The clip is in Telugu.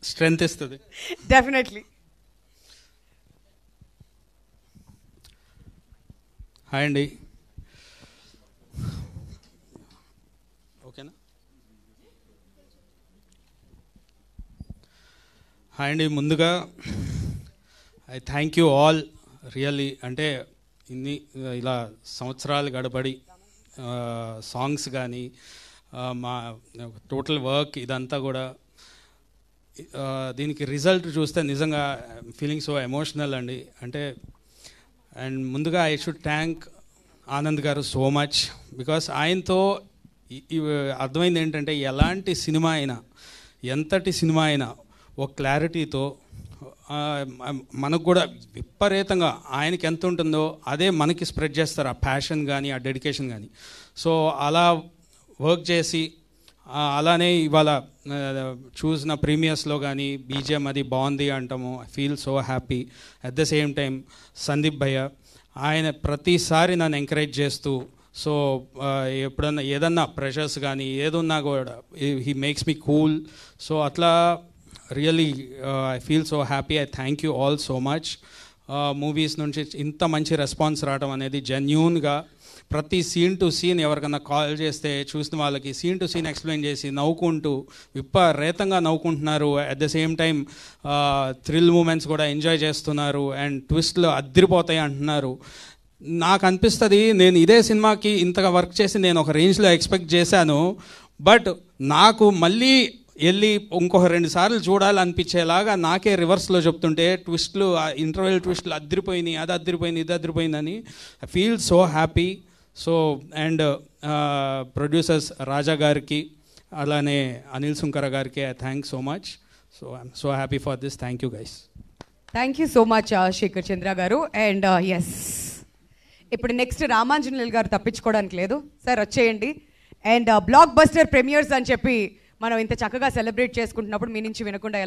స్ట్రెంగ్త్ ఇస్తుంది. డెఫినెట్లీ. హాయ్ అండి. ఓకేనా? హాయ్ అండి. ముందుగా I thank you all really. అంటే ఇన్ని ఇలా సంవత్సరాలు గడబడి సాంగ్స్ కానీ మా టోటల్ వర్క్ ఇదంతా కూడా దీనికి రిజల్ట్ చూస్తే నిజంగా ఫీలింగ్ సో ఎమోషనల్ అండి. అంటే అండ్ ముందుగా ఐ షుడ్ థ్యాంక్ ఆనంద్ గారు సో మచ్. బికాస్ ఆయనతో అర్థమైంది ఏంటంటే ఎలాంటి సినిమా అయినా, ఎంతటి సినిమా అయినా ఒక క్లారిటీతో మనకు కూడా విపరీతంగా ఆయనకి ఎంత ఉంటుందో అదే మనకి స్ప్రెడ్ చేస్తారు, ఆ ప్యాషన్ కానీ ఆ డెడికేషన్ కానీ. సో అలా వర్క్ చేసి అలానే ఇవాళ చూసిన ప్రీమియర్స్లో కానీ బీజిఎం అది బాగుంది అంటాము. I feel so happy. At the same time Sandeep భయ్య ఆయన ప్రతిసారి నన్ను ఎంకరేజ్ చేస్తూ, సో ఎప్పుడన్నా ఏదన్నా ప్రెషర్స్ కానీ ఏదున్నా కూడా he makes me cool. So అట్లా really I feel so happy. I thank you all so much. Movies నుంచి ఇంత మంచి రెస్పాన్స్ రావడం అనేది జెన్యూన్గా ప్రతి సీన్ టు సీన్ ఎవరికన్నా కాల్ చేస్తే చూసిన వాళ్ళకి సీన్ టు సీన్ ఎక్స్ప్లెయిన్ చేసి నవ్వుకుంటూ విపరీతంగా నవ్వుకుంటున్నారు. At the same time thrill moments కూడా ఎంజాయ్ చేస్తున్నారు అండ్ ట్విస్ట్లు అద్దరిపోతాయి అంటున్నారు. నాకు అనిపిస్తుంది నేను ఇదే సినిమాకి ఇంతగా వర్క్ చేసి నేను ఒక రేంజ్లో ఎక్స్పెక్ట్ చేశాను. బట్ నాకు మళ్ళీ వెళ్ళి ఇంకొక 2 సార్లు చూడాలనిపించేలాగా నాకే రివర్స్లో చెప్తుంటే ట్విస్ట్లు, ఇంటర్వెల్ ట్విస్ట్లు అద్దరిపోయినాయి, అది అద్దరిపోయింది, ఇది అద్దరిపోయిందని I feel so happy. So and producers Raja గారికి అలానే అనిల్ సుంకర గారికి I thank so much. So I'm so happy for this. Thank you guys. Thank you so much Shekhar Chandra గారు. అండ్ ఎస్, ఇప్పుడు నెక్స్ట్ రామాంజనేయులు గారు తప్పించుకోవడానికి లేదు, సార్ వచ్చేయండి. అండ్ బ్లాక్ బస్టర్ ప్రీమియర్స్ అని చెప్పి మనం ఇంత చక్కగా సెలబ్రేట్ చేసుకుంటున్నప్పుడు మీ నుంచి వినకుండా